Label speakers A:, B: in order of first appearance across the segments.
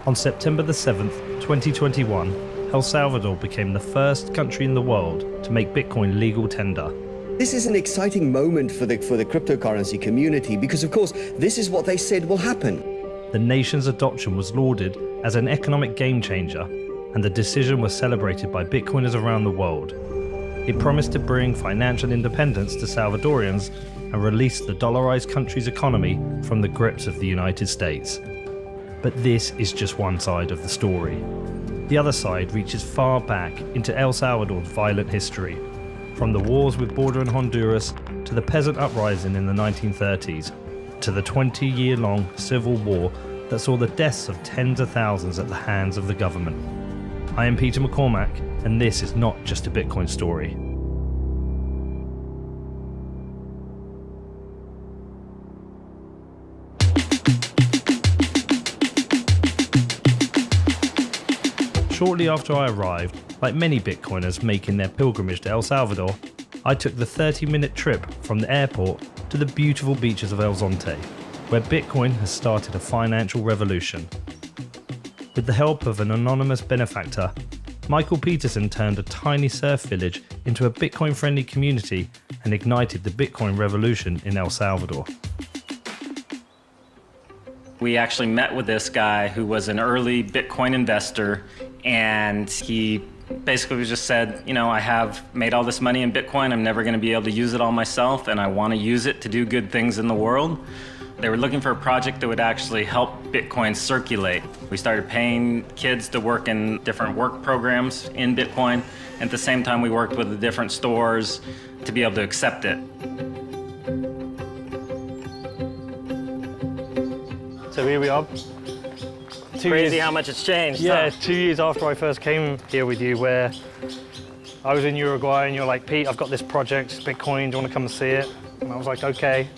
A: On September the 7th, 2021, El Salvador became the first country in the world to make Bitcoin legal tender.
B: This is an exciting moment for the cryptocurrency community because, of course, this is what they said will happen.
A: The nation's adoption was lauded as an economic game changer, and the decision was celebrated by Bitcoiners around the world. It promised to bring financial independence to Salvadorians and release the dollarized country's economy from the grips of the United States. But this is just one side of the story. The other side reaches far back into El Salvador's violent history, from the wars with bordering Honduras to the peasant uprising in the 1930s, to the 20-year-long civil war that saw the deaths of tens of thousands at the hands of the government. I am Peter McCormack, and this is not just a Bitcoin story. Shortly after I arrived, like many Bitcoiners making their pilgrimage to El Salvador, I took the 30-minute trip from the airport to the beautiful beaches of El Zonte, where Bitcoin has started a financial revolution. With the help of an anonymous benefactor, Michael Peterson turned a tiny surf village into a Bitcoin-friendly community and ignited the Bitcoin revolution in El Salvador.
C: We actually met with this guy who was an early Bitcoin investor, and he basically just said, you know, I have made all this money in Bitcoin, I'm never going to be able to use it all myself, and I want to use it to do good things in the world. They were looking for a project that would actually help Bitcoin circulate. We started paying kids to work in different work programs in Bitcoin. At the same time, we worked with the different stores to be able to accept it.
D: So here we are.
C: Crazy how much it's changed.
D: Yeah,
C: huh?
D: 2 years after I first came here with you, where I was in Uruguay and you're like, Pete, I've got this project, it's Bitcoin, do you want to come and see it? And I was like, okay.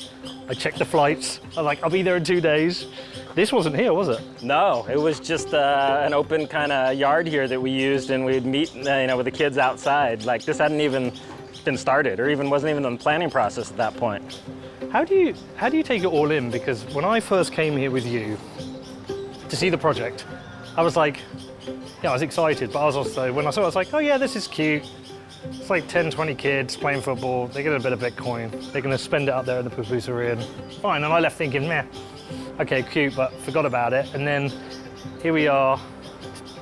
D: I checked the flights. I was like, I'll be there in 2 days. This wasn't here, was it?
C: No, it was just an open kind of yard here that we used, and we'd meet, with the kids outside. Like, this hadn't even been started, or wasn't even in the planning process at that point.
D: How do you take it all in? Because when I first came here with you to see the project, I was like, yeah, I was excited, but I was also, when I saw it, I was like, oh yeah, this is cute. It's like 10, 20 kids playing football, they get a bit of Bitcoin, they're gonna spend it out there in the pupuseria, and fine. And I left thinking, meh, okay, cute, but forgot about it. And then here we are,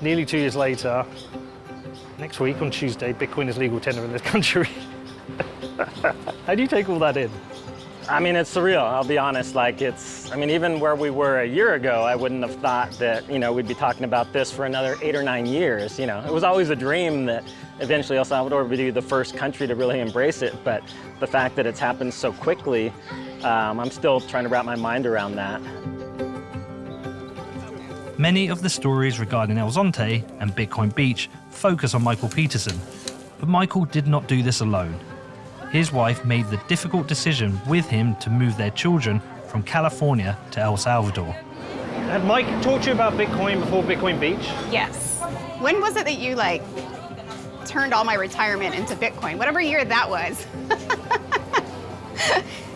D: nearly 2 years later. Next week on Tuesday, Bitcoin is legal tender in this country. How do you take all that in?
C: I mean, it's surreal, I'll be honest. Like, even where we were a year ago, I wouldn't have thought that, we'd be talking about this for another 8 or 9 years. It was always a dream that eventually El Salvador would be the first country to really embrace it. But the fact that it's happened so quickly, I'm still trying to wrap my mind around that.
A: Many of the stories regarding El Zonte and Bitcoin Beach focus on Michael Peterson, but Michael did not do this alone. His wife made the difficult decision with him to move their children from California to El Salvador.
D: Had Mike talked to you about Bitcoin before Bitcoin Beach?
E: Yes. When was it that you turned all my retirement into Bitcoin? Whatever year that was.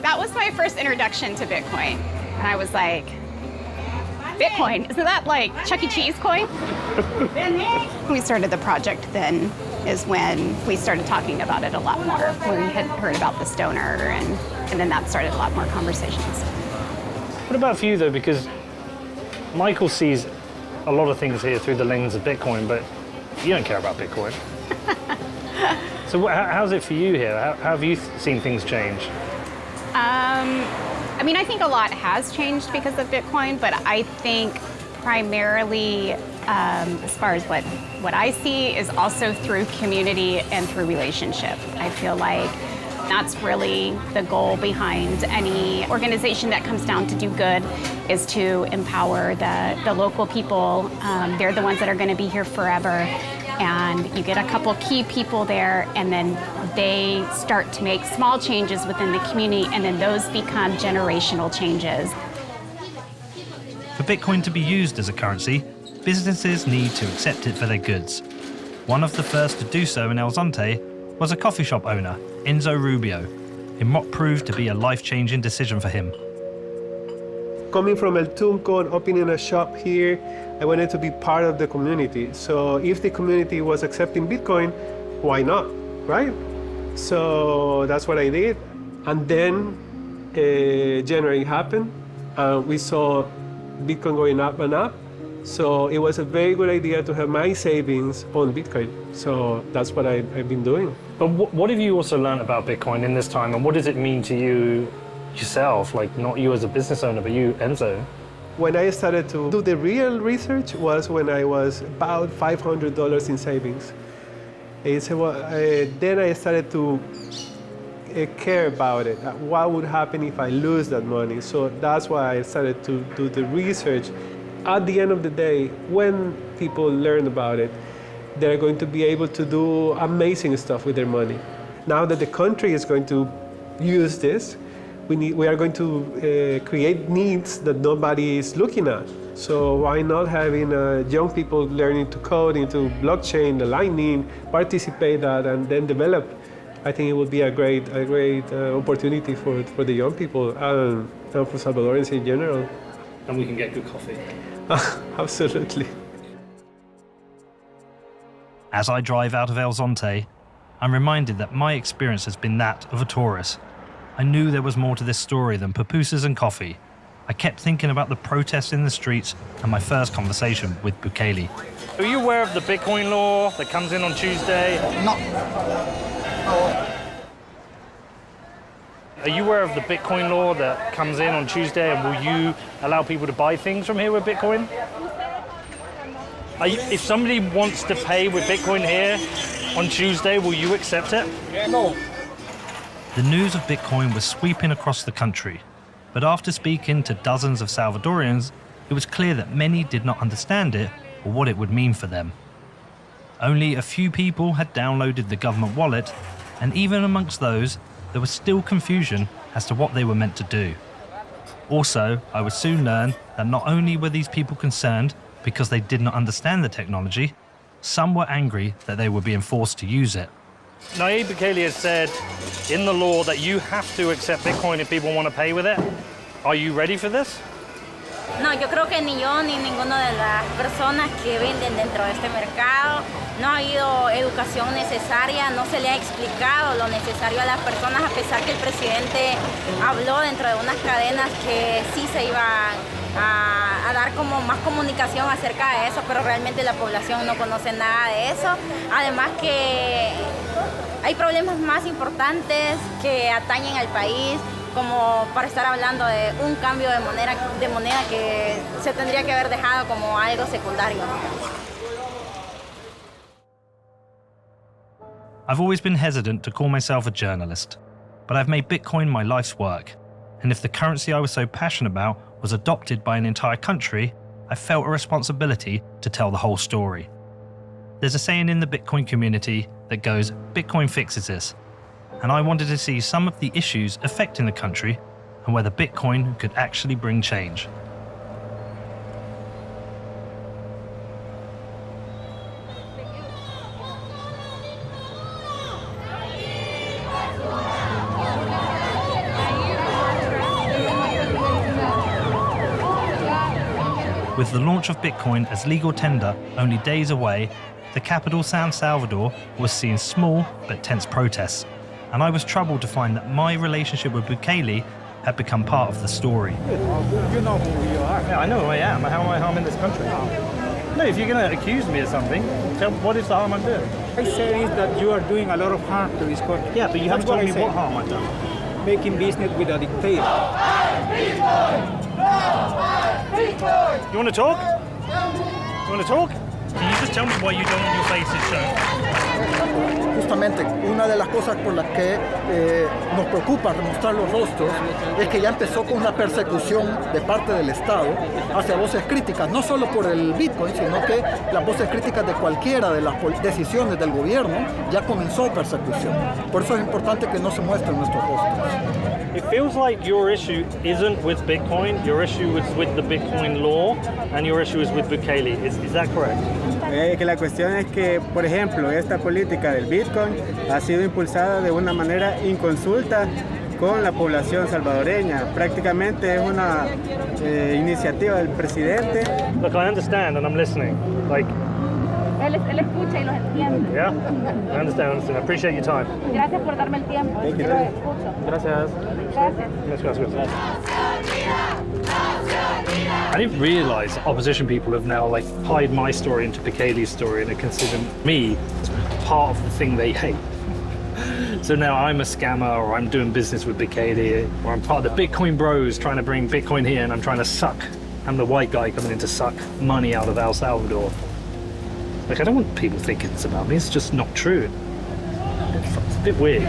E: That was my first introduction to Bitcoin. And I was like, Bitcoin, isn't that like Chuck E. Cheese coin? When we started the project then is when we started talking about it a lot more. When we had heard about the stoner, and then that started a lot more conversations.
D: What about for you though? Because Michael sees a lot of things here through the lens of Bitcoin, but you don't care about Bitcoin. So how's it for you here? How have you seen things change?
E: I think a lot has changed because of Bitcoin, but I think primarily, as far as what I see, is also through community and through relationship. I feel like that's really the goal behind any organization that comes down to do good, is to empower the local people. They're the ones that are going to be here forever. And you get a couple key people there, and then they start to make small changes within the community, and then those become generational changes.
A: For Bitcoin to be used as a currency, businesses need to accept it for their goods. One of the first to do so in El Zonte was a coffee shop owner, Enzo Rubio, in what proved to be a life-changing decision for him.
F: Coming from El Tunco and opening a shop here, I wanted to be part of the community. So if the community was accepting Bitcoin, why not, right? So that's what I did. And then January happened. We saw Bitcoin going up and up. So it was a very good idea to have my savings on Bitcoin. So that's what I've been doing.
D: But what have you also learned about Bitcoin in this time, and what does it mean to you yourself, like not you as a business owner, but you, Enzo?
F: When I started to do the real research was when I was about $500 in savings. Then I started to care about it. What would happen if I lose that money? So that's why I started to do the research. At the end of the day, when people learn about it, they're going to be able to do amazing stuff with their money. Now that the country is going to use this, we are going to create needs that nobody is looking at. So why not having young people learning to code into blockchain, the lightning, participate that, and then develop? I think it would be a great opportunity for the young people and for Salvadorans in general.
D: And we can get good coffee.
F: Absolutely.
A: As I drive out of El Zonte, I'm reminded that my experience has been that of a tourist. I knew there was more to this story than pupusas and coffee. I kept thinking about the protests in the streets and my first conversation with Bukele.
D: Are you aware of the Bitcoin law that comes in on Tuesday?
G: No.
D: Are you aware of the Bitcoin law that comes in on Tuesday, and will you allow people to buy things from here with Bitcoin? If somebody wants to pay with Bitcoin here on Tuesday, will you accept it?
G: No.
A: The news of Bitcoin was sweeping across the country, but after speaking to dozens of Salvadorians, it was clear that many did not understand it or what it would mean for them. Only a few people had downloaded the government wallet, and even amongst those, there was still confusion as to what they were meant to do. Also, I would soon learn that not only were these people concerned because they did not understand the technology, some were angry that they were being forced to use it.
D: Nayib Bukele has said in the law that you have to accept Bitcoin if people want to pay with it. Are you ready for this?
H: No, yo creo que ni yo ni ninguno de las personas que venden dentro de este mercado no ha habido educación necesaria, no se le ha explicado lo necesario a las personas, a pesar que el presidente habló dentro de unas cadenas que sí se iba a dar como más comunicación acerca de eso, pero realmente la población no conoce nada de eso. Además que hay problemas más importantes que atañen al país, como para estar hablando de un cambio de moneda que se tendría que haber dejado como algo secundario.
A: I've always been hesitant to call myself a journalist, but I've made Bitcoin my life's work. And if the currency I was so passionate about was adopted by an entire country, I felt a responsibility to tell the whole story. There's a saying in the Bitcoin community that goes, Bitcoin fixes this. And I wanted to see some of the issues affecting the country and whether Bitcoin could actually bring change. With the launch of Bitcoin as legal tender only days away, the capital San Salvador was seeing small but tense protests, and I was troubled to find that my relationship with Bukele had become part of the story.
D: You know who you are. Yeah, I know who I am. How am I harming this country? No, if you're going to accuse me of something, tell what is the harm I'm doing?
G: I say is that you are doing a lot of harm to this country.
D: Yeah, but you haven't told me what harm I've done.
G: Making business with a dictator.
D: You want to talk? You want to talk? Can you just tell me why you don't want your faces shown?
I: Justamente, una de las cosas por las que nos preocupa mostrar los rostros es que ya empezó con una persecución de parte del Estado hacia voces críticas, no solo por el Bitcoin, sino que las voces críticas de cualquiera de las decisiones del gobierno ya comenzó persecución. Por eso es importante que no se muestren nuestros rostros.
D: It feels like your issue isn't with Bitcoin, your issue is with the Bitcoin law, and your issue is with Bukele. Is that correct?
J: Que la cuestión es que, por ejemplo, esta política del Bitcoin ha sido impulsada de una manera inconsulta con la población salvadoreña. Prácticamente es una iniciativa del presidente.
D: Look, I understand and I'm listening. Like,
H: Él escucha y los entiende.
D: yeah, I understand. I appreciate your time.
H: Gracias por darme el tiempo. Yo los escucho.
D: Gracias.
H: Gracias.
D: Gracias. I didn't realise that opposition people have now like tied my story into Bukele's story and they consider me as part of the thing they hate. So now I'm a scammer, or I'm doing business with Bukele, or I'm part of the Bitcoin bros trying to bring Bitcoin here and I'm trying to suck. I'm the white guy coming in to suck money out of El Salvador. Like, I don't want people thinking it's about me, it's just not true. It's a bit weird.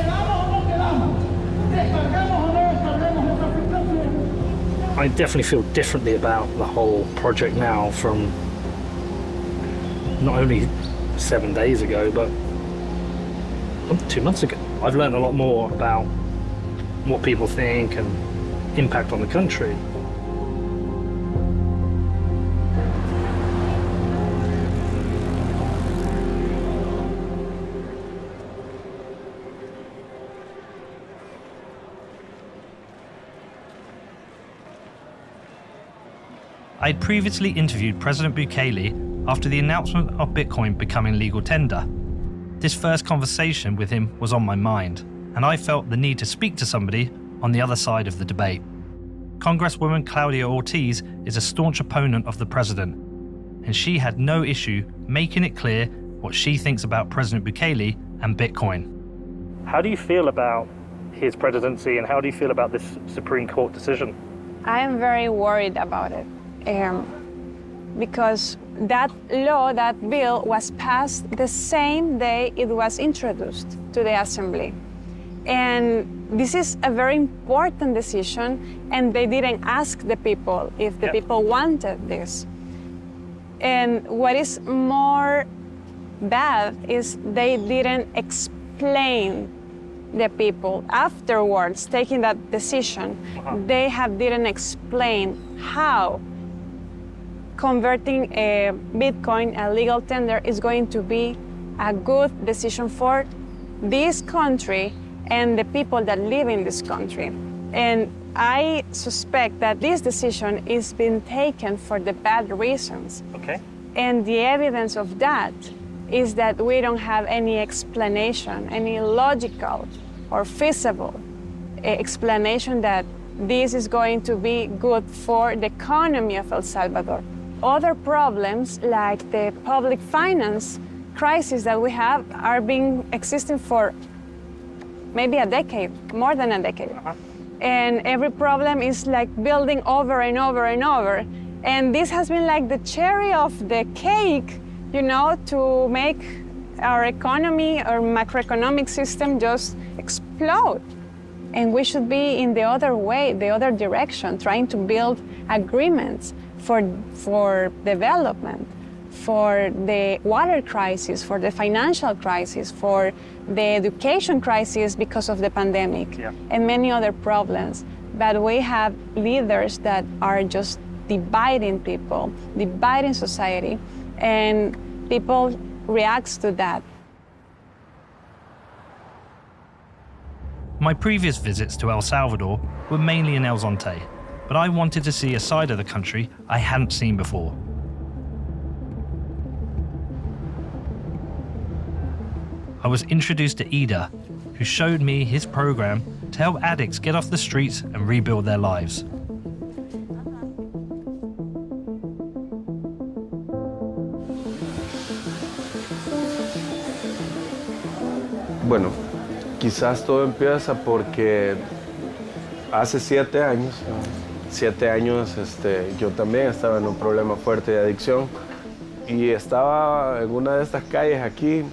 D: I definitely feel differently about the whole project now from not only 7 days ago, but 2 months ago. I've learned a lot more about what people think and impact on the country.
A: I'd previously interviewed President Bukele after the announcement of Bitcoin becoming legal tender. This first conversation with him was on my mind, and I felt the need to speak to somebody on the other side of the debate. Congresswoman Claudia Ortiz is a staunch opponent of the president, and she had no issue making it clear what she thinks about President Bukele and Bitcoin.
D: How do you feel about his presidency and how do you feel about this Supreme Court decision?
K: I am very worried about it because that law, that bill, was passed the same day it was introduced to the Assembly. And this is a very important decision, and they didn't ask the people if the people wanted this. And what is more bad is they didn't explain the people afterwards taking that decision. They didn't explain how converting a Bitcoin, a legal tender, is going to be a good decision for this country and the people that live in this country. And I suspect that this decision is being taken for the bad reasons.
D: Okay.
K: And the evidence of that is that we don't have any explanation, any logical or feasible explanation that this is going to be good for the economy of El Salvador. Other problems, like the public finance crisis that we have, are been existing for maybe a decade, more than a decade. And every problem is like building over and over and over. And this has been like the cherry of the cake, you know, to make our economy, our macroeconomic system just explode. And we should be in the other way, the other direction, trying to build agreements for development, for the water crisis, for the financial crisis, for the education crisis because of the pandemic, and many other problems. But we have leaders that are just dividing people, dividing society, and people react to that.
A: My previous visits to El Salvador were mainly in El Zonte, but I wanted to see a side of the country I hadn't seen before. I was introduced to Ida, who showed me his program to help addicts get off the streets and rebuild their lives.
L: Bueno, quizás todo empieza porque hace 7 años, yo también estaba en un problema fuerte de adicción y estaba en una de estas calles aquí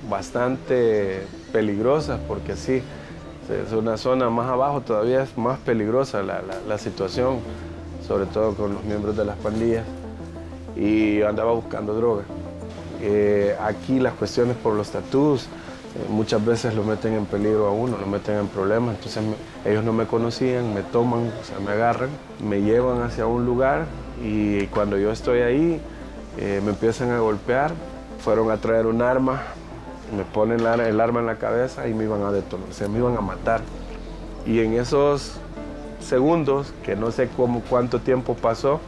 L: bastante peligrosas, porque sí, es una zona más abajo, todavía es más peligrosa la situación, sobre todo con los miembros de las pandillas, y andaba buscando droga. Aquí las cuestiones por los tatús muchas veces lo meten en peligro a uno, lo meten en problemas, entonces ellos no me conocían, me toman, o sea, me agarran, me llevan hacia un lugar y cuando yo estoy ahí me empiezan a golpear, fueron a traer un arma, me ponen el arma en la cabeza y me iban a detonar, o sea, me iban a matar. Y en esos segundos, que no sé cuánto tiempo pasó,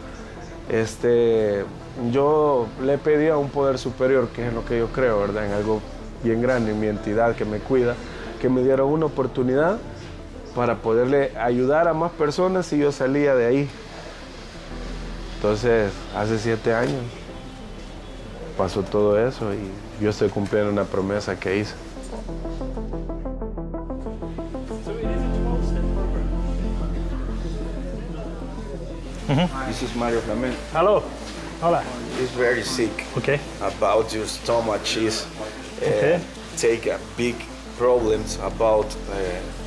L: yo le pedí a un poder superior, que es en lo que yo creo, ¿verdad? En algo bien grande, en mi entidad que me cuida, que me diera una oportunidad para poderle ayudar a más personas si yo salía de ahí. Entonces, hace 7 años pasó todo eso y yo estoy cumpliendo una promesa que hice.
M: This is Mario Flamenco.
D: Hello. Hola.
M: He's very sick.
D: Okay.
M: About your stomach issues.
D: Okay.
M: Take a big problems about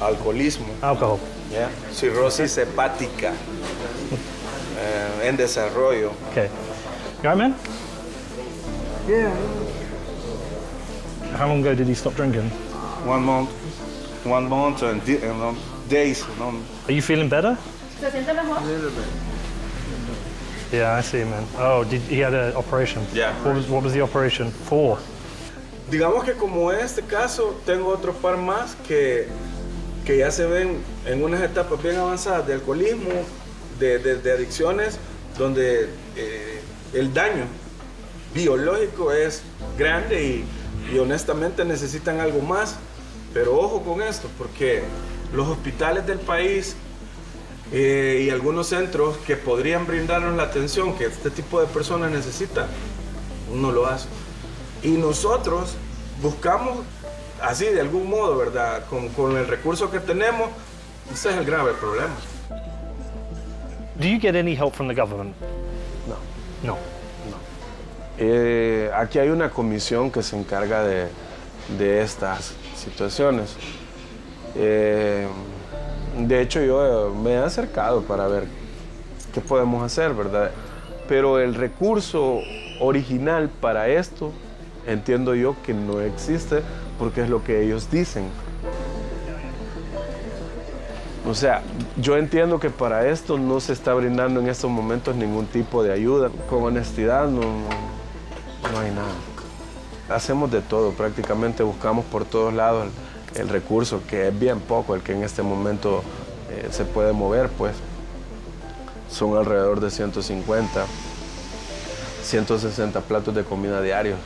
M: alcoholismo.
D: Alcohol.
M: Yeah. Cirrosis hepática. En desarrollo.
D: Okay. You all right, man?
M: Yeah.
D: How long ago did he stop drinking?
M: 1 month. 1 month and days.
D: Are you feeling better?
H: ¿Se siente mejor?
D: Yeah, I see, man. Oh, he had an operation?
M: Yeah.
D: What was the operation for?
L: Digamos que como en este caso, tengo otro par más que ya se ven en unas etapas bien avanzadas de alcoholismo, de adicciones, donde el daño biológico es grande y honestamente necesitan algo más. Pero ojo con esto, porque los hospitales del país y algunos centros que podrían brindarnos la atención que este tipo de personas necesitan, no lo hacen. Y nosotros buscamos así de algún modo, ¿verdad? Con el recurso que tenemos, ese es el grave problema.
D: Do you get any help from the government?
L: No.
D: No.
L: Aquí hay una comisión que se encarga de estas situaciones. De hecho, yo me he acercado para ver qué podemos hacer, ¿verdad? Pero el recurso original para esto, entiendo yo que no existe porque es lo que ellos dicen. O sea, yo entiendo que para esto no se está brindando en estos momentos ningún tipo de ayuda. Con honestidad no hay nada. Hacemos de todo, prácticamente buscamos por todos lados el recurso, que es bien poco el que en este momento se puede mover, pues. Son alrededor de 150, 160 platos de comida diarios.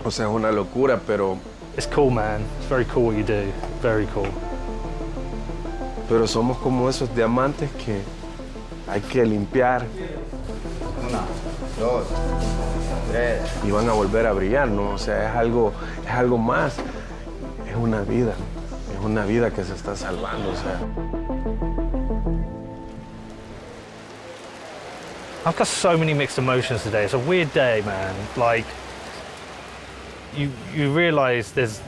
L: O sea, es una locura, pero...
D: It's cool, man. It's very cool what you do. Very cool.
L: Pero somos como esos diamantes que hay que limpiar.
M: 1, 2, 3.
L: Y van a volver a brillar, ¿no? O sea, es algo más. Es una vida que se está salvando, o sea.
D: I've got so many mixed emotions today. It's a weird day, man. Like, you realize there's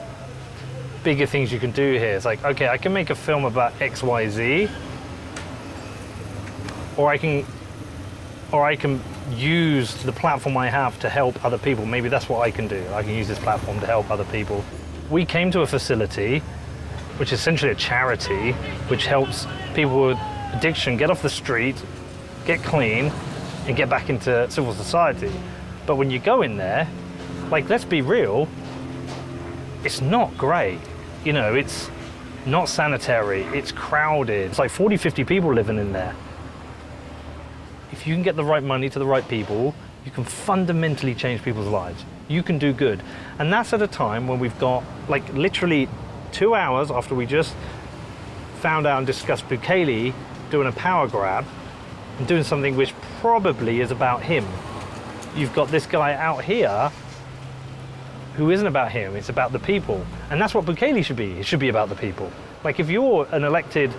D: bigger things you can do here. It's like, okay, I can make a film about X, Y, Z, or I can use the platform I have to help other people. Maybe that's what I can do. I can use this platform to help other people. We came to a facility, which is essentially a charity, which helps people with addiction get off the street, get clean, and get back into civil society. But when you go in there, like, let's be real, it's not great. You know, it's not sanitary, it's crowded. It's like 40, 50 people living in there. If you can get the right money to the right people, you can fundamentally change people's lives. You can do good. And that's at a time when we've got, like, literally 2 hours after we just found out and discussed Bukele doing a power grab and doing something which probably is about him. You've got this guy out here who isn't about him, it's about the people. And that's what Bukele should be. It should be about the people. Like, if you're an elected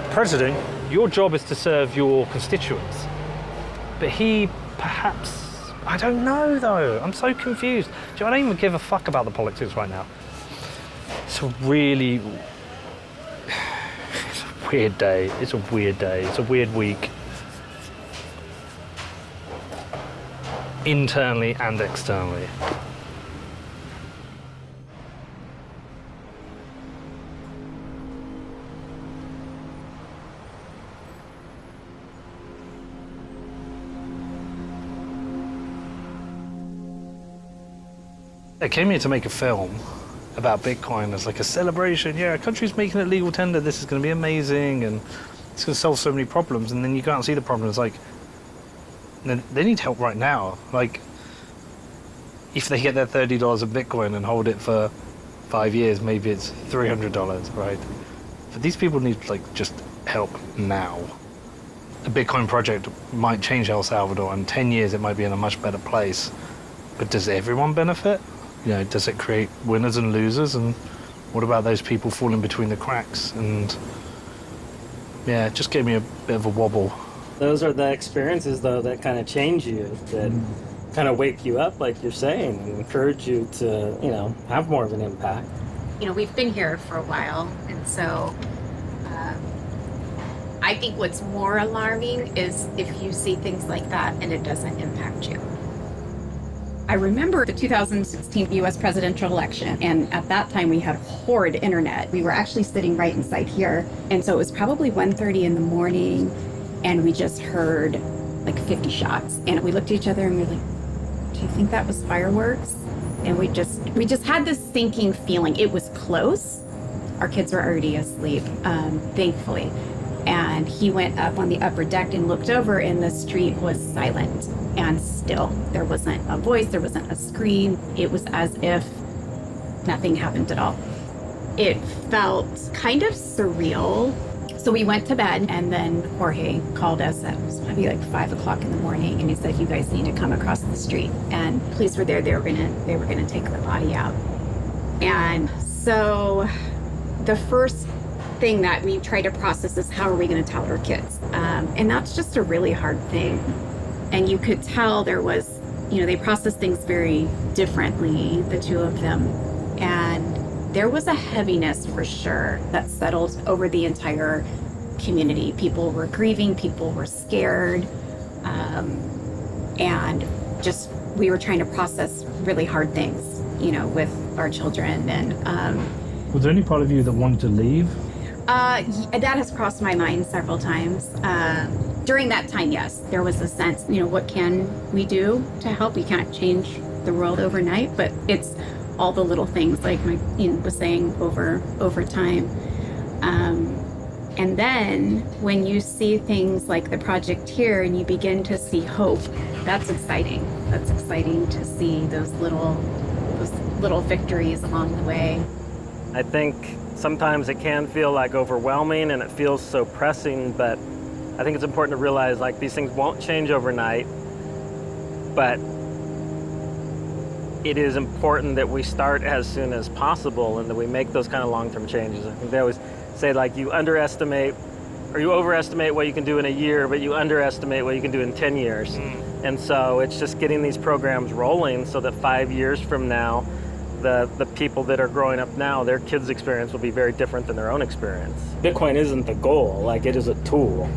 D: president, your job is to serve your constituents. But he perhaps, I don't know though, I'm so confused. I don't even give a fuck about the politics right now. It's a really, it's a weird day. It's a weird day. It's a weird week. Internally and externally. I came here to make a film, about Bitcoin as like a celebration. Yeah, a country's making it legal tender. This is going to be amazing, and it's going to solve so many problems. And then you can't see the problems. Like, they need help right now. Like, if they get their $30 of Bitcoin and hold it for 5 years, maybe it's $300, right? But these people need like just help now. A Bitcoin project might change El Salvador. In 10 years, it might be in a much better place. But does everyone benefit? You know, does it create winners and losers? And what about those people falling between the cracks? And yeah, it just gave me a bit of a wobble.
N: Those are the experiences, though, that kind of change you, that kind of wake you up, like you're saying, and encourage you to, you know, have more of an impact.
O: You know, we've been here for a while, and so I think what's more alarming is if you see things like that and it doesn't impact you.
E: I remember the 2016 US presidential election, and at that time we had horrid internet. We were actually sitting right inside here, and so it was probably 1:30 in the morning, and we just heard like 50 shots. And we looked at each other and we were like, do you think that was fireworks? And we just had this sinking feeling. It was close. Our kids were already asleep, thankfully. And he went up on the upper deck and looked over, and the street was silent and still. There wasn't a voice, there wasn't a scream. It was as if nothing happened at all. It felt kind of surreal. So we went to bed, and then Jorge called us at, it was maybe like 5 o'clock in the morning, and he said, you guys need to come across the street. And police were there, they were gonna take the body out. And so the first thing that we try to process is, how are we going to tell our kids? And that's just a really hard thing. And you could tell there was, you know, they process things very differently, the two of them. And there was a heaviness for sure that settled over the entire community. People were grieving, people were scared. And just, we were trying to process really hard things, you know, with our children. And
D: was there any part of you that wanted to leave?
E: That has crossed my mind several times. During that time, yes, there was a sense, you know, what can we do to help? We can't change the world overnight, but it's all the little things, like Mike was saying, over time. And then when you see things like the project here and you begin to see hope, that's exciting. That's exciting to see those little victories along the way.
N: I think sometimes it can feel like overwhelming and it feels so pressing, but I think it's important to realize like these things won't change overnight, but it is important that we start as soon as possible and that we make those kind of long-term changes. I think they always say like you overestimate what you can do in a year, but you underestimate what you can do in 10 years. And so it's just getting these programs rolling so that 5 years from now, the people that are growing up now, their kids' experience will be very different than their own experience. Bitcoin isn't the goal, like it is a tool.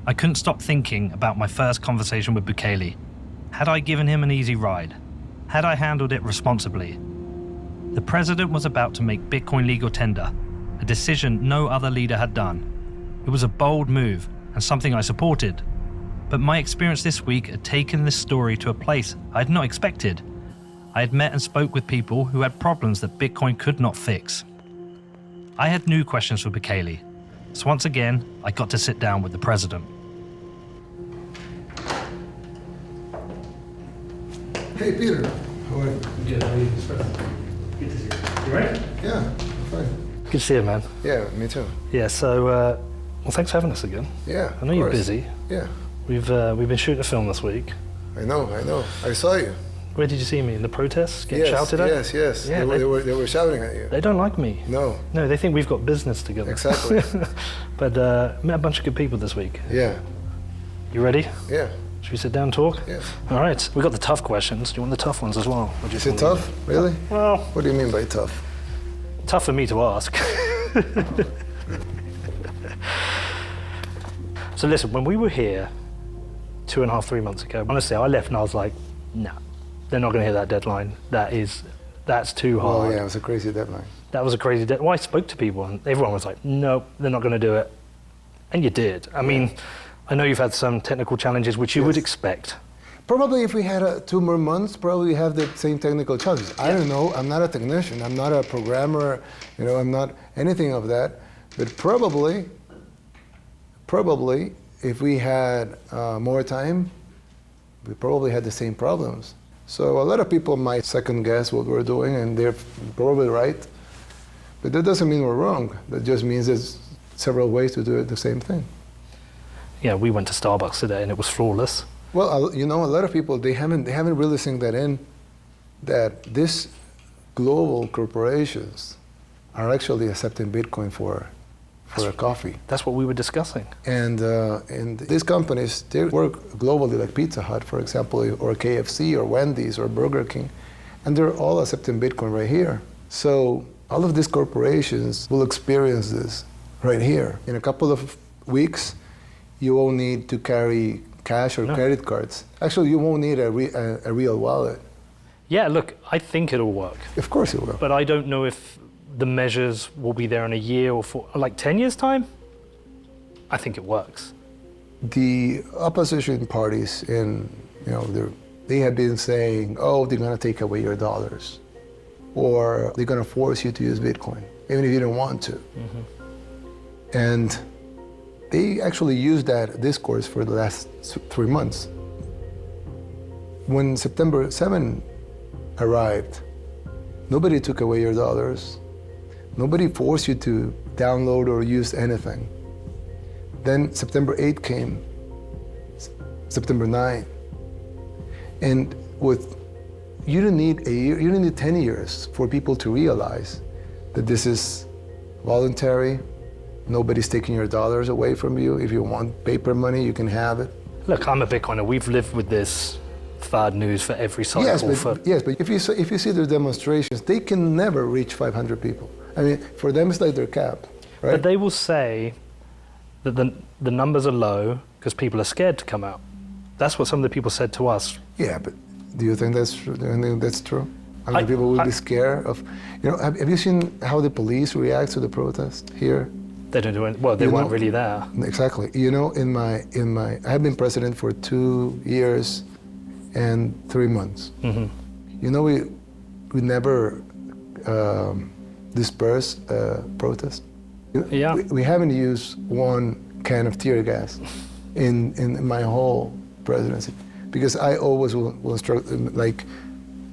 A: I couldn't stop thinking about my first conversation with Bukele. Had I given him an easy ride? Had I handled it responsibly? The president was about to make Bitcoin legal tender, a decision no other leader had done. It was a bold move and something I supported. But my experience this week had taken this story to a place I had not expected. I had met and spoke with people who had problems that Bitcoin could not fix. I had new questions for Bukele, so once again, I got to sit down with the president.
P: Hey, Peter. How are you?
D: Good, how are you? Good to see you. You ready?
P: Yeah, I'm fine.
D: Good to see you, man.
P: Yeah, me too.
D: Yeah, so, well, thanks for having us again.
P: Yeah,
D: I know you're busy.
P: Yeah.
D: We've been shooting a film this week.
P: I know. I saw you.
D: Where did you see me? In the protests? Getting shouted at?
P: Yes.
D: Yeah,
P: they were shouting at you.
D: They don't like me.
P: No,
D: they think we've got business together.
P: Exactly.
D: But met a bunch of good people this week.
P: Yeah.
D: You ready?
P: Yeah.
D: Should we sit down and talk?
P: Yes.
D: All right. We got the tough questions. Do you want the tough ones as well? What do you
P: Is
D: think?
P: it tough? Really?
D: Well,
P: what do you mean by tough?
D: Tough for me to ask. So listen, when we were here 2.5, 3 months ago, honestly, I left and I was like, no, they're not going to hit that deadline. That's too hard.
P: Oh yeah, it was a crazy deadline.
D: That was a crazy deadline. Well, I spoke to people and everyone was like, no, they're not going to do it. And you did. I mean, I know you've had some technical challenges, which you would expect.
P: Probably if we had 2 more months, probably have the same technical challenges. I don't know, I'm not a technician, I'm not a programmer, you know, I'm not anything of that. But probably, if we had more time, we probably had the same problems. So a lot of people might second guess what we're doing, and they're probably right. But that doesn't mean we're wrong. That just means there's several ways to do it, the same thing.
D: Yeah, we went to Starbucks today and it was flawless.
P: Well, you know, a lot of people, they haven't really seen that in, that these global corporations are actually accepting Bitcoin for a coffee.
D: That's what we were discussing.
P: And these companies, they work globally, like Pizza Hut, for example, or KFC, or Wendy's, or Burger King, and they're all accepting Bitcoin right here. So all of these corporations will experience this right here. In a couple of weeks, you won't need to carry cash or credit cards. Actually, you won't need a real wallet.
D: Yeah, look, I think it'll work.
P: Of course it will.
D: But I don't know if the measures will be there in a year or like 10 years' time. I think it works.
P: The opposition parties, they have been saying, oh, they're going to take away your dollars, or they're going to force you to use Bitcoin, even if you don't want to. Mm-hmm. And they actually used that discourse for the last 3 months. When September 7 arrived, nobody took away your dollars. Nobody forced you to download or use anything. Then September 8 came, September 9. And you didn't need a year, you didn't need 10 years for people to realize that this is voluntary. Nobody's taking your dollars away from you. If you want paper money, you can have it.
D: Look, I'm a Bitcoiner. We've lived with this bad news for every cycle.
P: Yes, but if you see their demonstrations, they can never reach 500 people. I mean, for them, it's like their cap, right?
D: But they will say that the numbers are low because people are scared to come out. That's what some of the people said to us.
P: Yeah, but do you think that's true? Do you think that's true? I mean, people would be scared of, have you seen how the police react to the protest here?
D: They don't do it. Well, they weren't really there.
P: Exactly. I have been president for 2 years and 3 months. Mm-hmm. We never dispersed protest.
D: Yeah.
P: We haven't used one can of tear gas in my whole presidency, because I always will instruct them, like,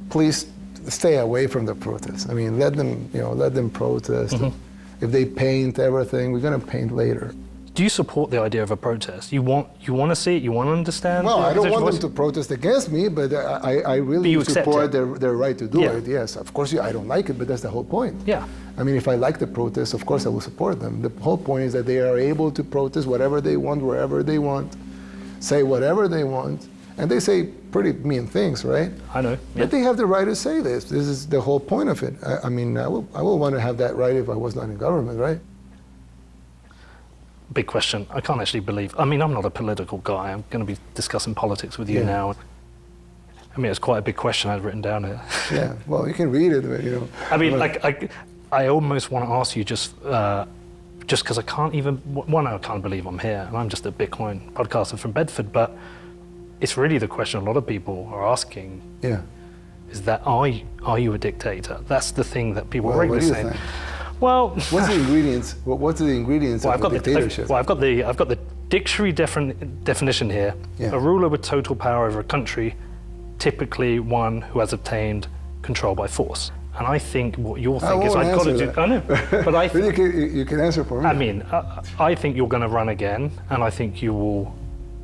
P: please stay away from the protests. I mean, let them protest. Mm-hmm. If they paint everything, we're going to paint later.
D: Do you support the idea of a protest? You want to see it? You want to understand?
P: Well, I don't want them to protest against me, but I really support their right to do it. Yes, of course, I don't like it, but that's the whole point.
D: Yeah.
P: I mean, if I like the protest, of course I will support them. The whole point is that they are able to protest whatever they want, wherever they want, say whatever they want, and they say pretty mean things, right?
D: I know. Yeah.
P: But they have the right to say this. This is the whole point of it. I will want to have that right if I was not in government, right?
D: Big question. I can't actually believe. I mean, I'm not a political guy. I'm going to be discussing politics with you now. I mean, it's quite a big question I'd written down here.
P: Yeah. Well, you can read it, but,
D: I mean, I almost want to ask you just because I can't even. One, I can't believe I'm here, and I'm just a Bitcoin podcaster from Bedford, but. It's really the question a lot of people are asking.
P: Yeah.
D: Is that are you a dictator? That's the thing that people are regularly saying.
P: Think?
D: Well,
P: what's the ingredients? What's the ingredients of a dictatorship?
D: I've got the dictionary definition here.
P: Yeah.
D: A ruler with total power over a country, typically one who has obtained control by force. And I think what you'll think is I've got to do. I know, but I think
P: you can answer for me.
D: I mean, I think you're going to run again, and I think you will.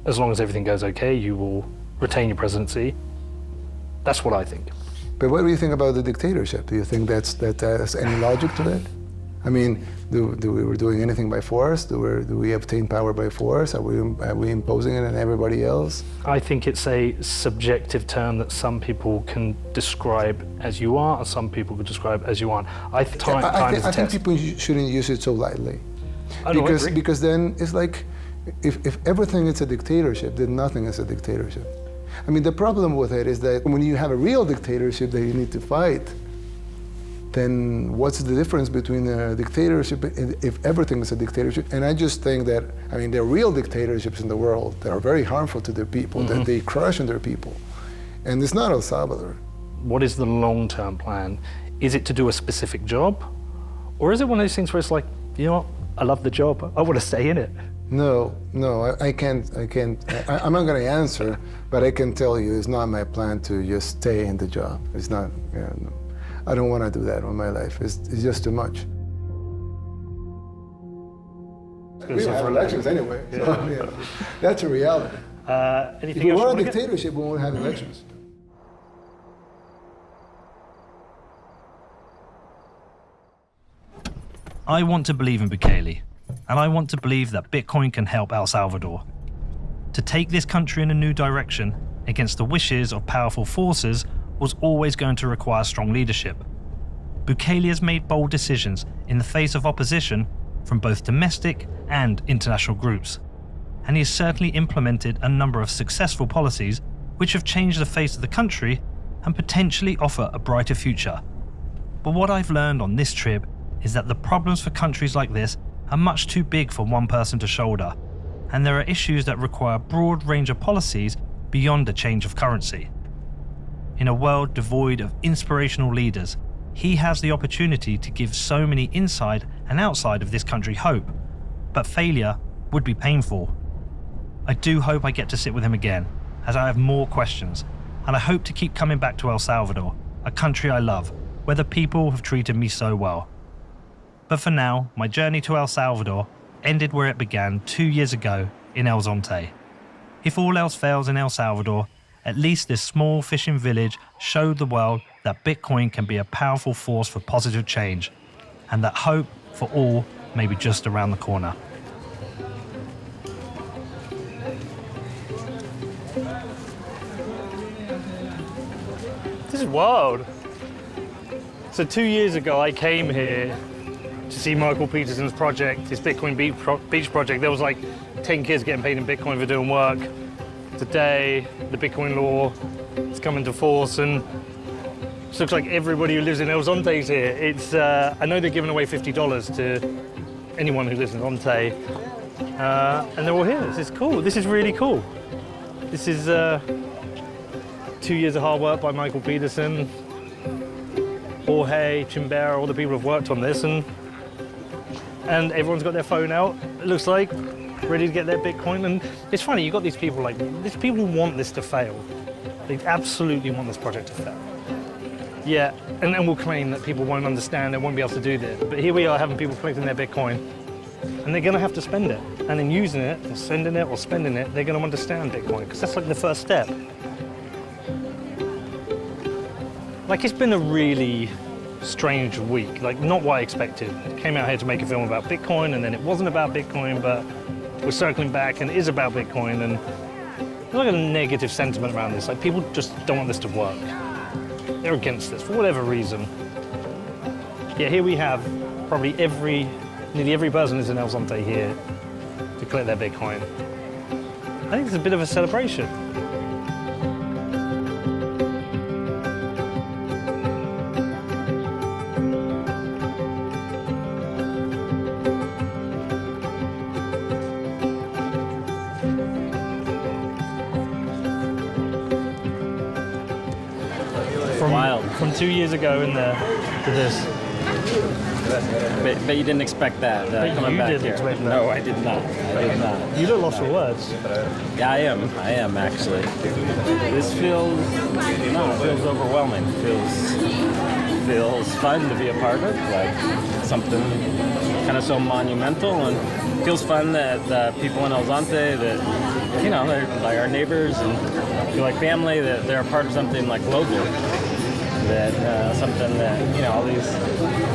D: As long as everything goes okay, you will retain your presidency. That's what I think.
P: But what do you think about the dictatorship? Do you think that has any logic to that? I mean, do we doing anything by force? Do we obtain power by force? Are we imposing it on everybody else?
D: I think it's a subjective term that some people can describe as you are, and some people can describe as you aren't. I think
P: people shouldn't use it so lightly,
D: agree.
P: because then it's like. If everything is a dictatorship, then nothing is a dictatorship. I mean, the problem with it is that when you have a real dictatorship that you need to fight, then what's the difference between a dictatorship if everything is a dictatorship? And I just think that, I mean, there are real dictatorships in the world that are very harmful to their people, that they crush on their people. And it's not El Salvador.
D: What is the long-term plan? Is it to do a specific job? Or is it one of those things where it's like, you know what, I love the job, I want to stay in it?
P: No, I can't, I'm not going to answer, but I can tell you it's not my plan to just stay in the job. It's not, no. I don't want to do that in my life. It's just too much. We have elections anyway, so you know, that's a reality. If we were a dictatorship, we won't have elections.
A: I want to believe in Bukele, and I want to believe that Bitcoin can help El Salvador. To take this country in a new direction against the wishes of powerful forces was always going to require strong leadership. Bukele has made bold decisions in the face of opposition from both domestic and international groups, and he has certainly implemented a number of successful policies which have changed the face of the country and potentially offer a brighter future. But what I've learned on this trip is that the problems for countries like this are much too big for one person to shoulder, and there are issues that require a broad range of policies beyond a change of currency. In a world devoid of inspirational leaders, he has the opportunity to give so many inside and outside of this country hope, but failure would be painful. I do hope I get to sit with him again, as I have more questions, and I hope to keep coming back to El Salvador, a country I love, where the people have treated me so well. But for now, my journey to El Salvador ended where it began 2 years ago in El Zonte. If all else fails in El Salvador, at least this small fishing village showed the world that Bitcoin can be a powerful force for positive change, and that hope for all may be just around the corner.
D: This is wild. So 2 years ago, I came here to see Michael Peterson's project, his Bitcoin Beach project. There was like 10 kids getting paid in Bitcoin for doing work. Today, the Bitcoin law is coming to force, and it looks like everybody who lives in El Zonte is here. It's, I know they're giving away $50 to anyone who lives in Zonte, and they're all here. This is cool. This is really cool. This is 2 years of hard work by Michael Peterson, Jorge, Chimbera, all the people who've worked on this, and everyone's got their phone out, it looks like, ready to get their Bitcoin. And it's funny, you've got these people there's people who want this to fail. They absolutely want this project to fail. Yeah, and we'll claim that people won't understand, they won't be able to do this. But here we are having people collecting their Bitcoin, and they're gonna have to spend it. And in using it, or sending it, or spending it, they're gonna understand Bitcoin, because that's like the first step. Like, it's been a really strange week, like not what I expected. Came out here to make a film about Bitcoin, and then it wasn't about Bitcoin, but we're circling back and it is about Bitcoin, and there's like a negative sentiment around this. Like, people just don't want this to work. They're against this for whatever reason. Yeah, here we have probably nearly every person who's in El Zonte here to collect their Bitcoin. I think it's a bit of a celebration. From 2 years ago in there to this.
C: But you didn't expect that coming back here.
D: Expect that.
C: No, I did not. I did not.
D: You look lost for words.
C: Yeah, I am actually. This feels overwhelming. Feels fun to be a part of, like something kind of so monumental, and feels fun that the people in El Zonte, that, you know, they're like our neighbors and feel like family, that they're a part of something like global. That something that, you know, all these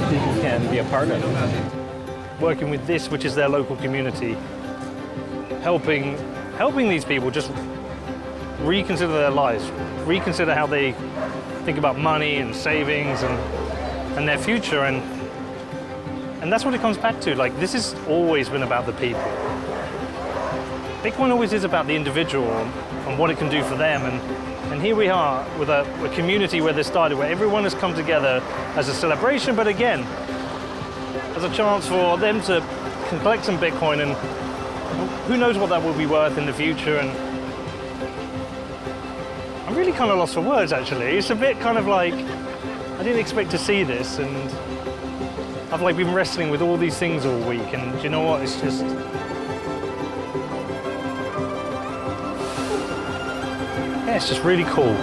C: people can be a part of.
D: Working with this, which is their local community, helping these people just reconsider their lives, reconsider how they think about money and savings and their future, and that's what it comes back to. Like, this has always been about the people. Bitcoin always is about the individual and what it can do for them, and And here we are with a community where this started, where everyone has come together as a celebration, but again, as a chance for them to collect some Bitcoin, and who knows what that will be worth in the future. And I'm really kind of lost for words, actually. It's a bit kind of like, I didn't expect to see this, and I've like been wrestling with all these things all week, and do you know what, it's just, yeah, it's just really cool.